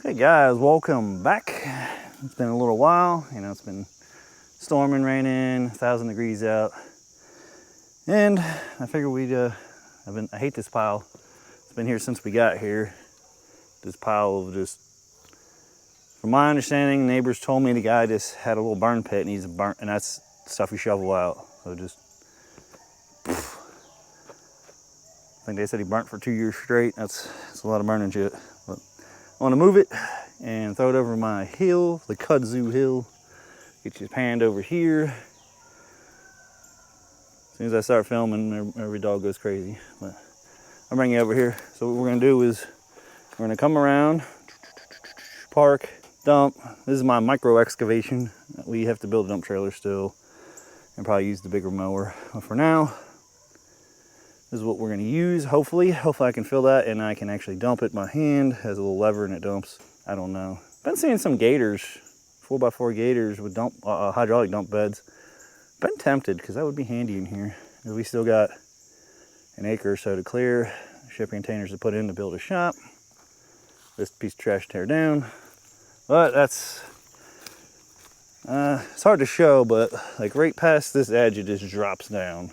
Hey guys, welcome back. It's been a little while, you know, it's been storming, raining, 1,000 degrees out. And I figured I hate this pile. It's been here since we got here. This pile of just, from my understanding, neighbors told me the guy just had a little burn pit and he's burnt, and that's stuff you shovel out. So just, I think they said he burnt for 2 years straight. That's a lot of burning shit. But I want to move it and throw it over my hill, the kudzu hill. Get your hand over here. As soon as I start filming, every dog goes crazy. But I'll bring you over here. So what we're gonna do is we're gonna come around, park, dump. This is my micro excavation. We have to build a dump trailer still and probably use the bigger mower. But for now, this is what we're gonna use. Hopefully I can fill that and I can actually dump it. My hand has a little lever and it dumps. I don't know. Been seeing some gators, 4x4 gators with hydraulic dump beds. Been tempted because that would be handy in here. We still got an acre or so to clear, shipping containers to put in to build a shop. This piece of trash to tear down. But that's, it's hard to show, but like right past this edge, it just drops down.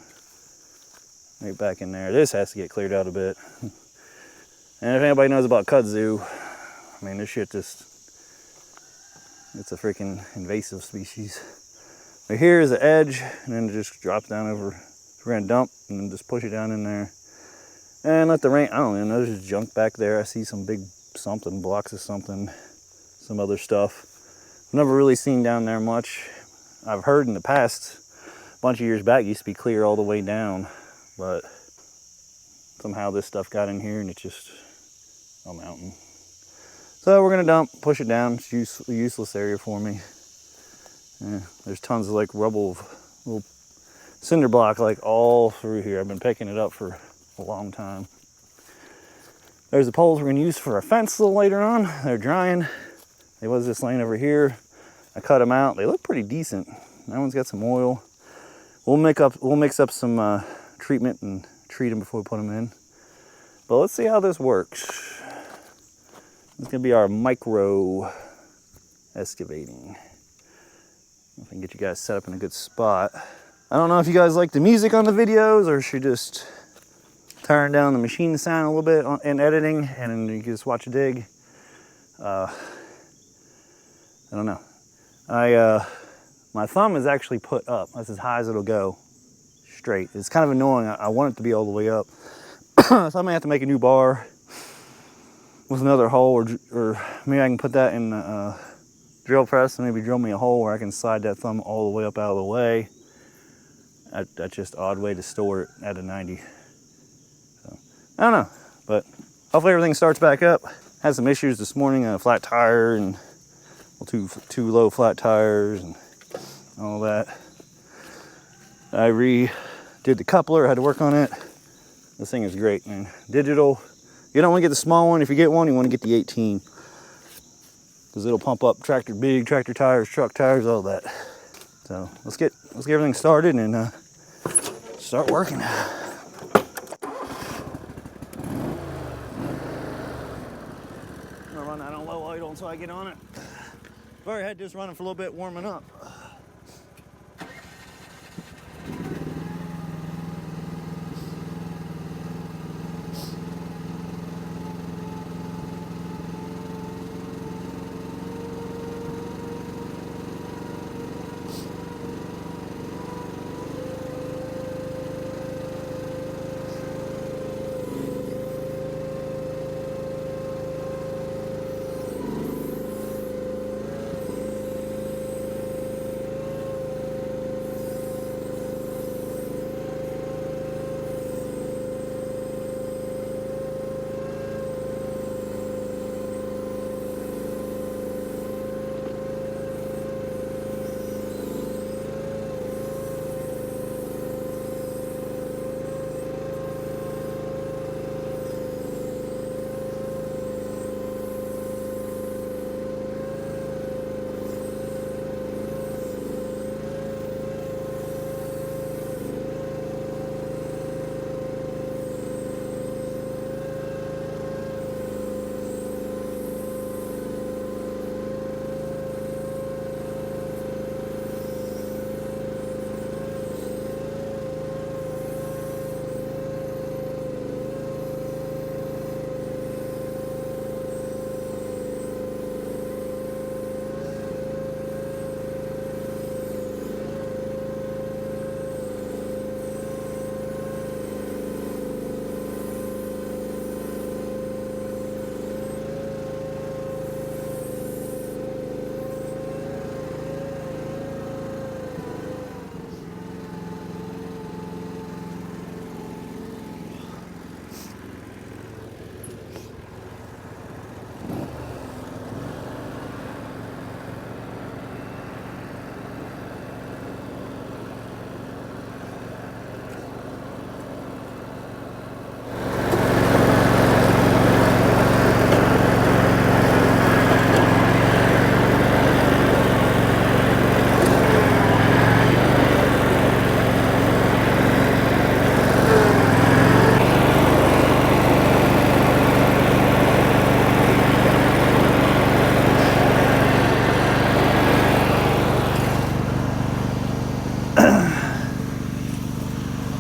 Right back in there. This has to get cleared out a bit. And if anybody knows about kudzu, I mean, this shit just, it's a freaking invasive species. But here is the edge, and then it just drops down over. So we're gonna dump and then just push it down in there. And let the rain, I don't even know, there's just junk back there. I see some big something, blocks of something, some other stuff. I've never really seen down there much. I've heard in the past, a bunch of years back, it used to be clear all the way down. But somehow this stuff got in here and it's just a mountain. So we're gonna dump, push it down. It's a useless area for me. Yeah, there's tons of like rubble, little cinder block like all through here. I've been picking it up for a long time. There's the poles we're gonna use for a fence a little later on. They're drying. There was this lane over here. I cut them out. They look pretty decent. That one's got some oil. We'll mix up some treatment and treat them before we put them in. But let's see how this works. It's gonna be our micro excavating. If I can get you guys set up in a good spot. I don't know if you guys like the music on the videos or should just turn down the machine sound a little bit in editing and then you can just watch a dig. I don't know. My thumb is actually put up. That's as high as it'll go. Straight. It's kind of annoying. I want it to be all the way up. So I may have to make a new bar with another hole, or maybe I can put that in the drill press and maybe drill me a hole where I can slide that thumb all the way up out of the way. That's just an odd way to store it at a 90. So, I don't know, but hopefully everything starts back up. Had some issues this morning, a flat tire and two low flat tires and all that. I redid the coupler, I had to work on it. This thing is great, man. Digital. You don't want to get the small one. If you get one, you want to get the 18. Because it'll pump up big tractor tires, truck tires, all that. So let's get everything started and start working. I'm gonna run that on low idle until I get on it. I've already had this running for a little bit, warming up.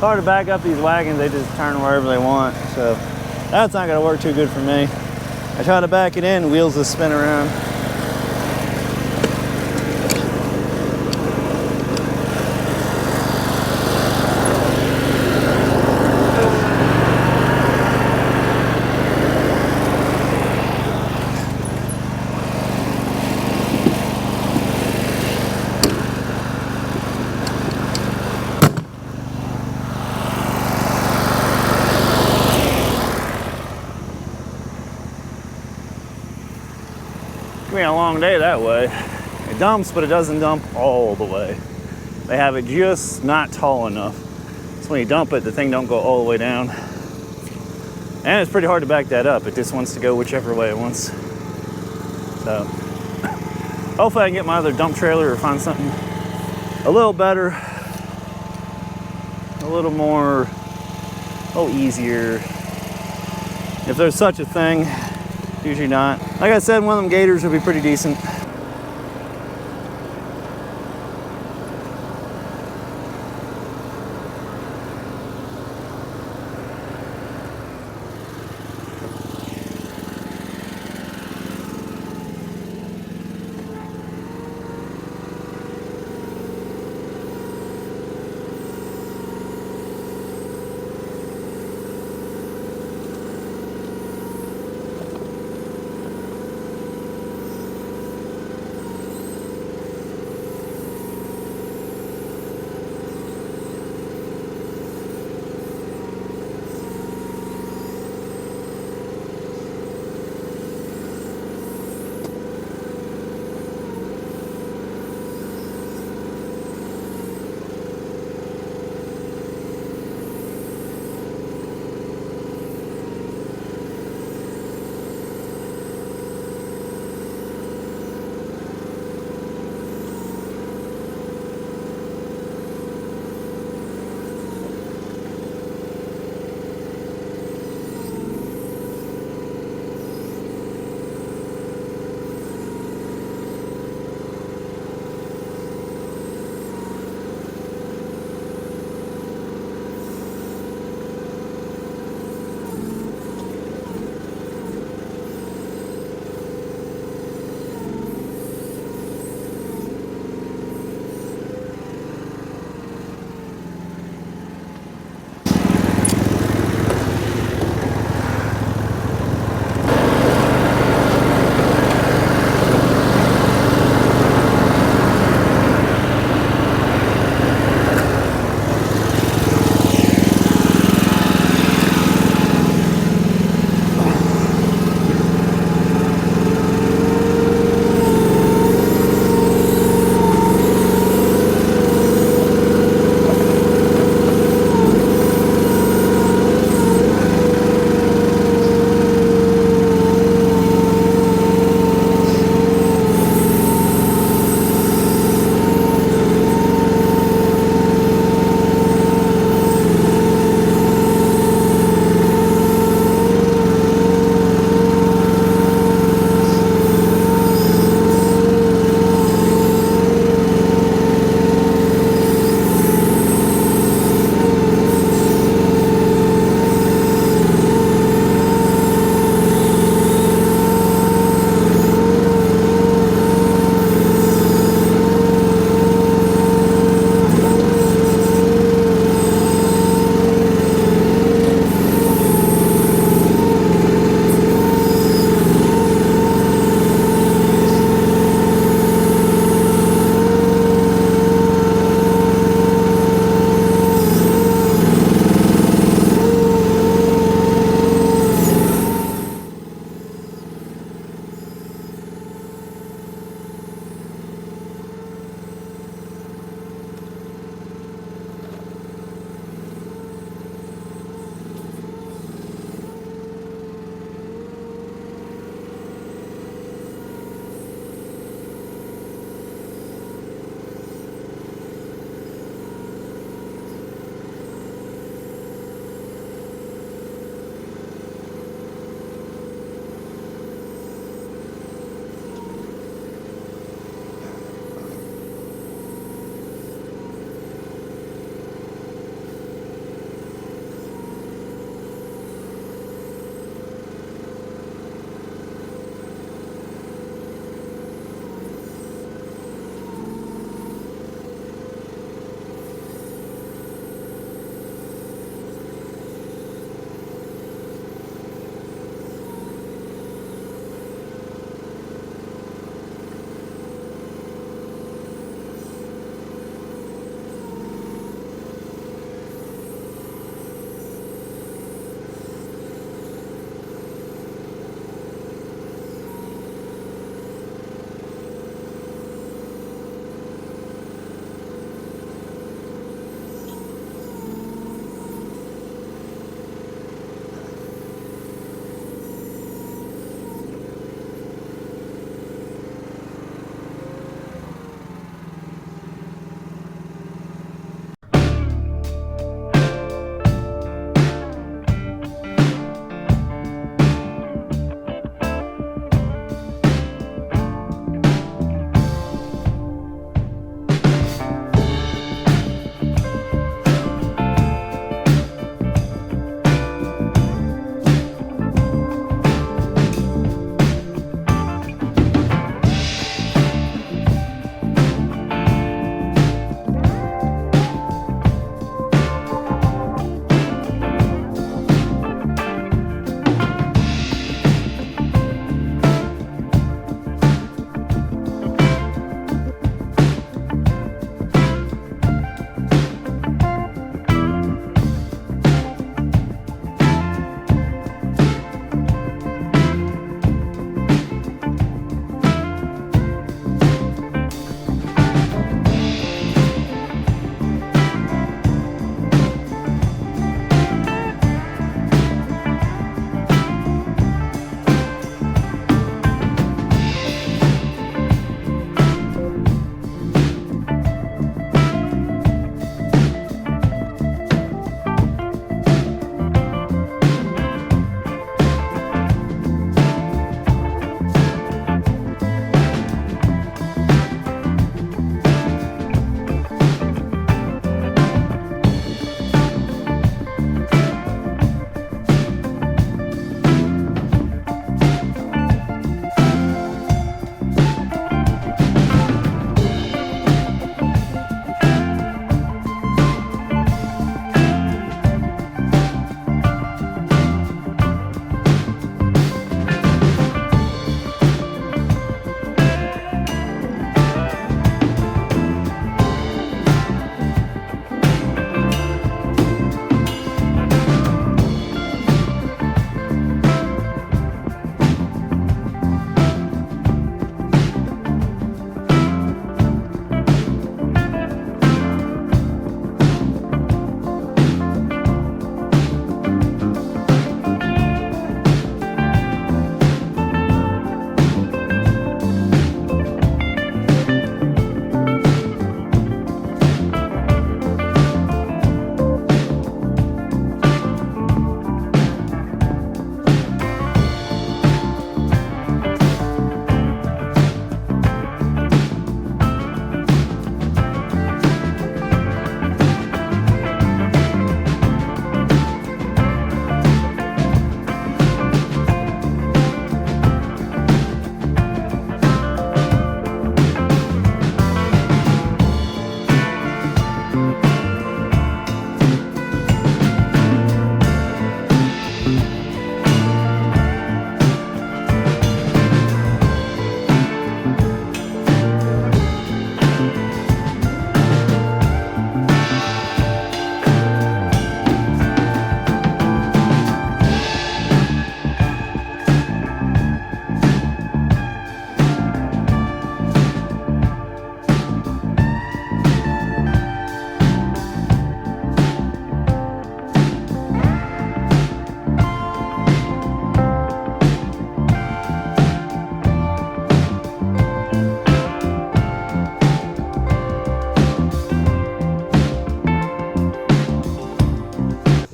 hard to back up these wagons. They just turn wherever they want. So that's not gonna work too good for me. I try to back it in, wheels just spin around. It's gonna be a long day that way. It dumps, but it doesn't dump all the way. They have it just not tall enough. So when you dump it, the thing don't go all the way down. And it's pretty hard to back that up. It just wants to go whichever way it wants. So hopefully I can get my other dump trailer or find something a little better, a little more, a little easier. If there's such a thing, usually not. Like I said, one of them gators would be pretty decent.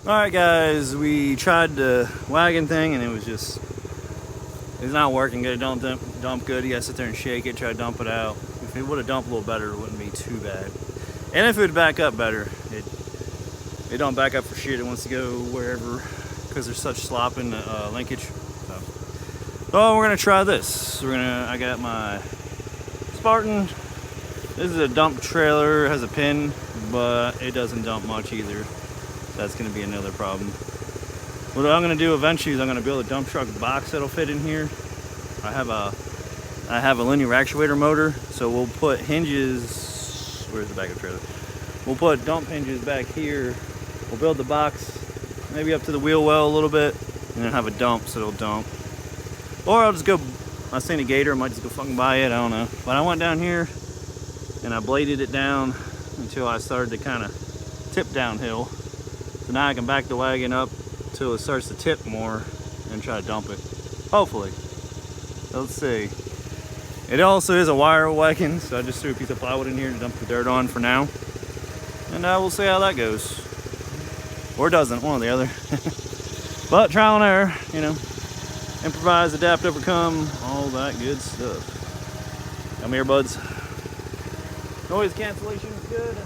Alright guys, we tried the wagon thing and it's not working good. It don't dump good. You gotta sit there and shake it, try to dump it out. If it would have dumped a little better, it wouldn't be too bad. And if it would back up better, it don't back up for shit. It wants to go wherever because there's such slop in the linkage. So we're gonna try this. I got my Spartan. This is a dump trailer. It has a pin, but it doesn't dump much either. That's going to be another problem. What I'm going to do eventually is I'm going to build a dump truck box that'll fit in here. I have a linear actuator motor, so we'll put hinges. Where's the back of the trailer? We'll put dump hinges back here. We'll build the box maybe up to the wheel well a little bit, and then have a dump so it'll dump. Or I'll just go. I seen a gator. I might just go fucking buy it. I don't know. But I went down here and I bladed it down until I started to kind of tip downhill. So now I can back the wagon up till it starts to tip more and try to dump it. Hopefully. Let's see. It also is a wire wagon, so I just threw a piece of plywood in here to dump the dirt on for now. And we'll see how that goes. Or doesn't, one or the other. But trial and error, you know. Improvise, adapt, overcome, all that good stuff. Come here, buds. Noise cancellation is good.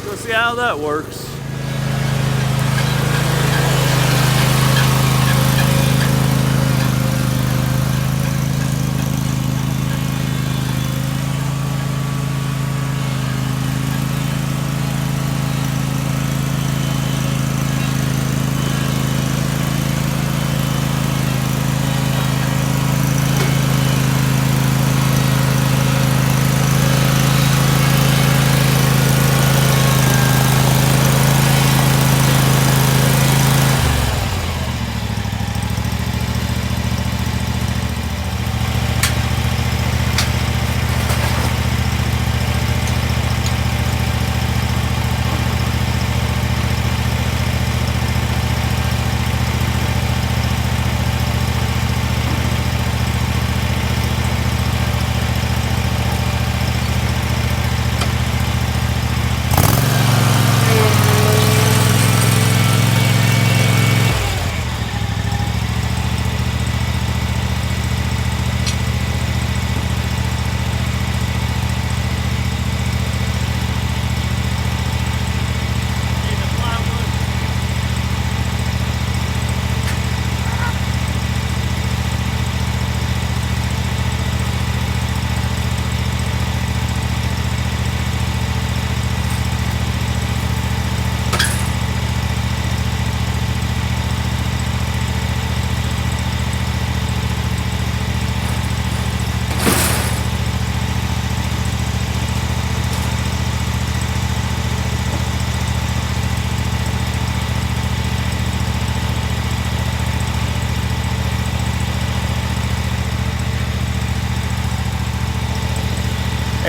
Let's see how that works.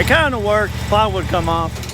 It kind of worked. Plywood come off.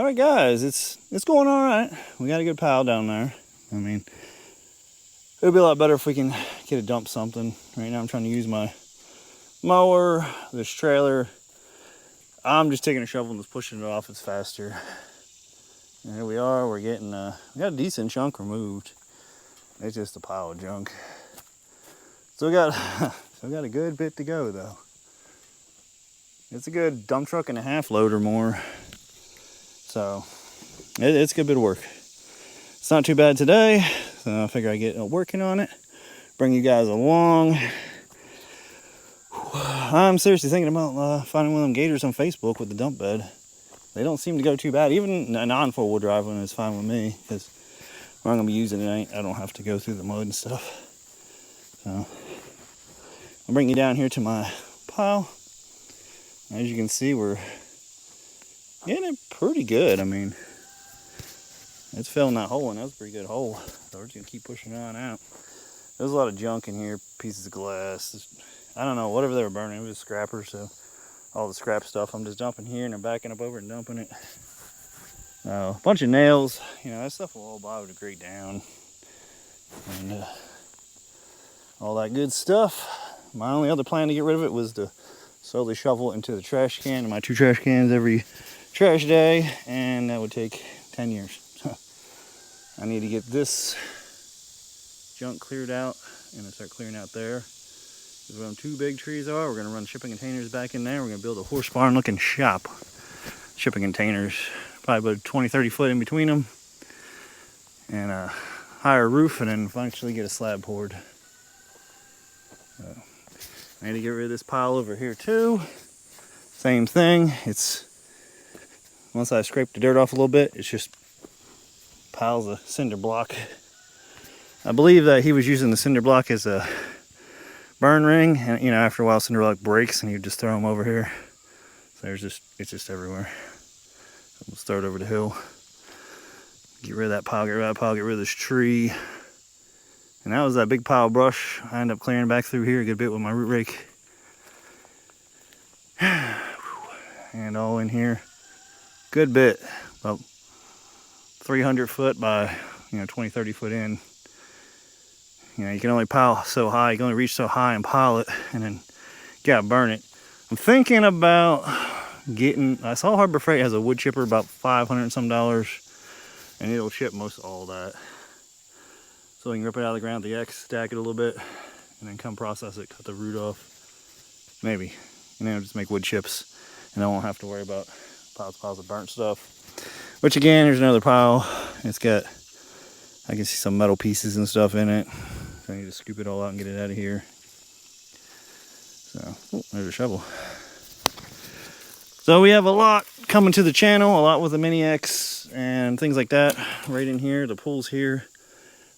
Alright guys, it's going alright. We got a good pile down there. I mean, it would be a lot better if we can get a dump something. Right now I'm trying to use my mower, this trailer. I'm just taking a shovel and just pushing it off. It's faster. And here we are. We're getting, we got a decent chunk removed. It's just a pile of junk. So we got a good bit to go though. It's a good dump truck and a half load or more. So it's a good bit of work. It's not too bad today. So I figure I get working on it. Bring you guys along. I'm seriously thinking about finding one of them gators on Facebook with the dump bed. They don't seem to go too bad. Even a non-4-wheel drive one is fine with me because where I'm going to be using it, I don't have to go through the mud and stuff. So I'll bring you down here to my pile. As you can see, we're getting it pretty good. I mean, it's filling that hole, and that was a pretty good hole. So we're just going to keep pushing it on out. There's a lot of junk in here, pieces of glass. I don't know, whatever they were burning, it was scrappers, so all the scrap stuff I'm just dumping here, and I'm backing up over and dumping it. A bunch of nails, you know, that stuff will all biodegrade down. And all that good stuff. My only other plan to get rid of it was to slowly shovel it into the trash can, and my 2 trash cans every trash day, and that would take 10 years. I need to get this junk cleared out, and I start clearing out there. This is where them 2 big trees are. We're going to run shipping containers back in there. We're going to build a horse barn looking shop. Shipping containers, probably about 20-30 foot in between them, and a higher roof, and then eventually get a slab poured. So, I need to get rid of this pile over here too. Same thing. It's once I scrape the dirt off a little bit, it's just piles of cinder block. I believe that he was using the cinder block as a burn ring, and you know, after a while cinder block breaks and you just throw them over here. So it's just everywhere. So we'll start over the hill. Get rid of that pile, get rid of that pile, get rid of this tree. And that was that big pile of brush. I ended up clearing back through here a good bit with my root rake. And all in here. Good bit. About 300 foot by, 20-30 foot in. You can only pile so high, you can only reach so high and pile it, and then you gotta burn it. I'm thinking about getting, I saw Harbor Freight has a wood chipper, about $500 and some, and it'll chip most of all that. So we can rip it out of the ground, the X, stack it a little bit, and then come process it, cut the root off. Maybe, just make wood chips, and I won't have to worry about piles of burnt stuff. Which again, here's another pile. It's got, I can see some metal pieces and stuff in it. So I need to scoop it all out and get it out of here. So, there's a shovel. So we have a lot coming to the channel, a lot with the Mini X and things like that. Right in here, the pool's here.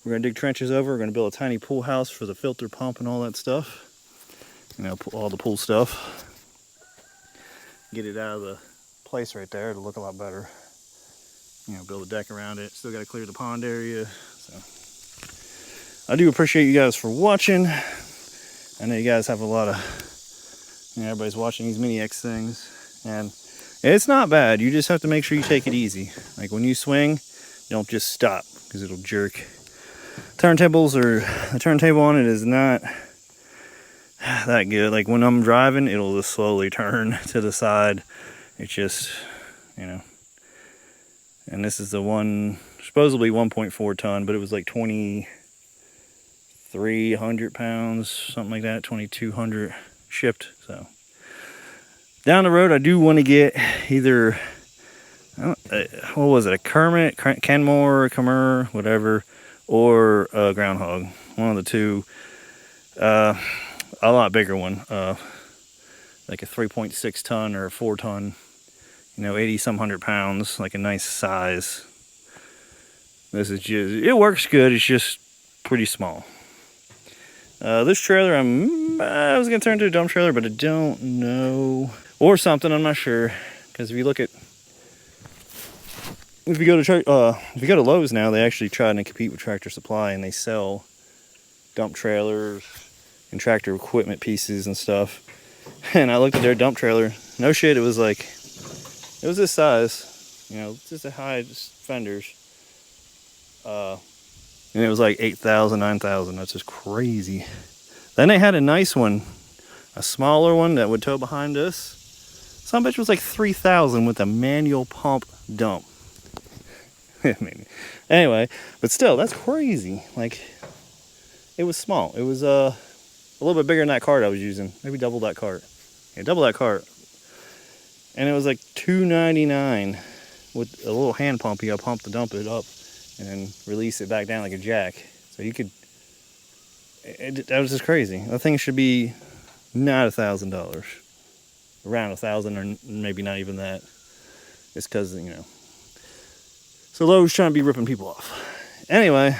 We're gonna dig trenches over. We're gonna build a tiny pool house for the filter pump and all that stuff. All the pool stuff. Get it out of the place right there. It'll look a lot better. Build a deck around it. Still got to clear the pond area. So I do appreciate you guys for watching. I know you guys have a lot of, everybody's watching these Mini X things, and it's not bad. You just have to make sure you take it easy. Like when you swing, don't just stop because it'll jerk. Turntables, or the turntable on it is not that good. Like when I'm driving, it'll just slowly turn to the side. It's just, and this is the one, supposedly 1.4 ton, but it was like 2,300 pounds, something like that, 2,200 shipped. So down the road, I do want to get either, what was it, a Kermit, Kenmore, Khmer, whatever, or a groundhog. One of the two. A lot bigger one, like a 3.6 ton or a 4 ton. 80 some 100 pounds, like a nice size. This is just, it works good, it's just pretty small. This trailer, I was gonna turn into a dump trailer, but I don't know. Or something, I'm not sure. Because if you go to Lowe's now, they actually try to compete with Tractor Supply, and they sell dump trailers and tractor equipment pieces and stuff. And I looked at their dump trailer, no shit, it was this size. You know, just a high fenders. And it was like 8,000, 9,000. That's just crazy. Then they had a nice one, a smaller one that would tow behind us. Some bitch was like 3,000 with a manual pump dump. I mean, anyway, but still, that's crazy. Like, it was small. It was a little bit bigger than that cart I was using. Maybe double that cart. Yeah, double that cart. And it was like $2.99 with a little hand pump. You got to pump to dump it up and release it back down like a jack. So you could. That was just crazy. That thing should be not $1,000. Around 1,000, or maybe not even that. It's because, you know. So Lowe's trying to be ripping people off. Anyway,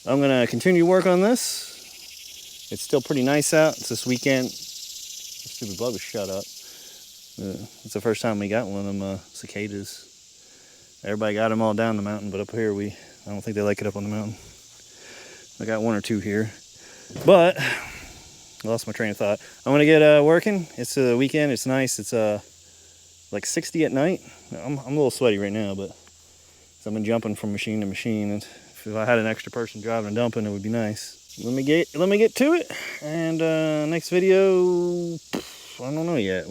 I'm gonna continue work on this. It's still pretty nice out. It's this weekend. The stupid bug was shut up. It's the first time we got one of them cicadas. Everybody got them all down the mountain, but up here I don't think they like it up on the mountain. I got one or two here, but I lost my train of thought. I'm gonna get working. It's a weekend. It's nice. It's like 60 at night. I'm a little sweaty right now, but I've been jumping from machine to machine. And if I had an extra person driving and dumping, it would be nice. Let me get to it. And next video, I don't know yet.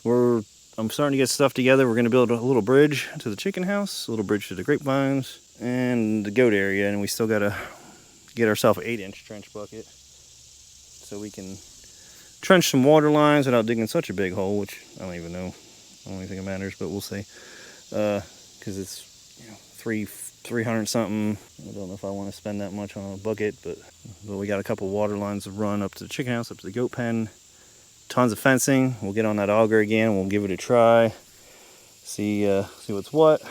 I'm starting to get stuff together. We're gonna build a little bridge to the chicken house, a little bridge to the grapevines, and the goat area. And we still gotta get ourselves an 8-inch trench bucket so we can trench some water lines without digging such a big hole, which I don't even know. I don't even think it matters, but we'll see. Because it's 300 something. I don't know if I want to spend that much on a bucket, but we got a couple water lines to run up to the chicken house, up to the goat pen. Tons of fencing. We'll get on that auger again. We'll give it a try. See what's what.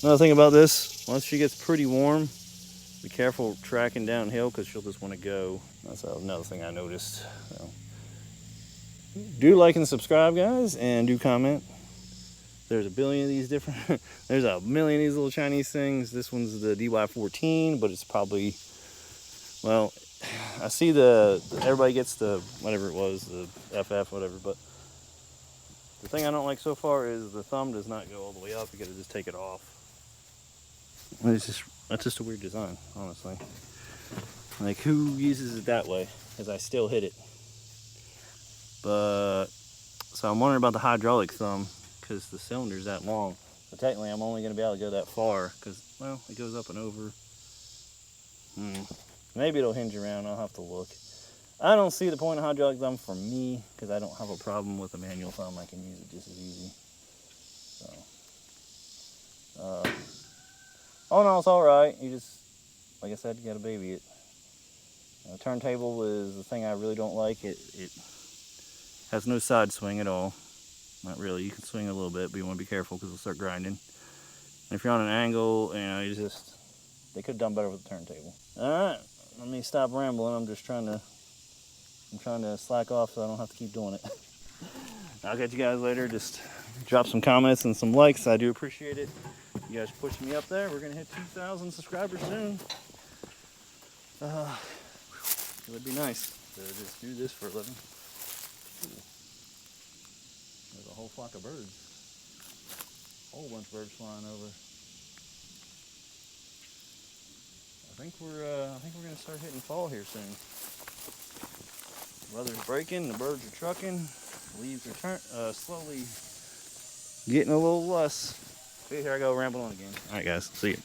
Another thing about this, once she gets pretty warm, be careful tracking downhill because she'll just want to go. That's another thing I noticed. So, do like and subscribe, guys, and do comment. There's a billion of these different, there's a million of these little Chinese things. This one's the DY14, but it's probably, well, I see everybody gets the, whatever it was, the FF, whatever, but the thing I don't like so far is the thumb does not go all the way up. You gotta just take it off. That's just a weird design, honestly. Like, who uses it that way? Because I still hit it. But, so I'm wondering about the hydraulic thumb, because the cylinder's that long. But technically, I'm only going to be able to go that far, because, well, it goes up and over. Maybe it'll hinge around. I'll have to look. I don't see the point of hydraulic thumb for me, because I don't have a problem with a manual thumb. I can use it just as easy. So, oh no, it's all right. You just, like I said, you got to baby it. The turntable is the thing I really don't like. It has no side swing at all. Not really. You can swing a little bit, but you want to be careful because it'll start grinding. And if you're on an angle, you know, they could have done better with the turntable. All right, let me stop rambling. I'm trying to slack off so I don't have to keep doing it. I'll catch you guys later. Just drop some comments and some likes. I do appreciate it. You guys pushing me up there. We're gonna hit 2,000 subscribers soon. It would be nice to just do this for a living. Ooh. There's a whole flock of birds. A whole bunch of birds flying over. I think we're gonna start hitting fall here soon. The weather's breaking, the birds are trucking, the leaves are slowly getting a little less. See, here I go rambling on again. All right, guys, see you.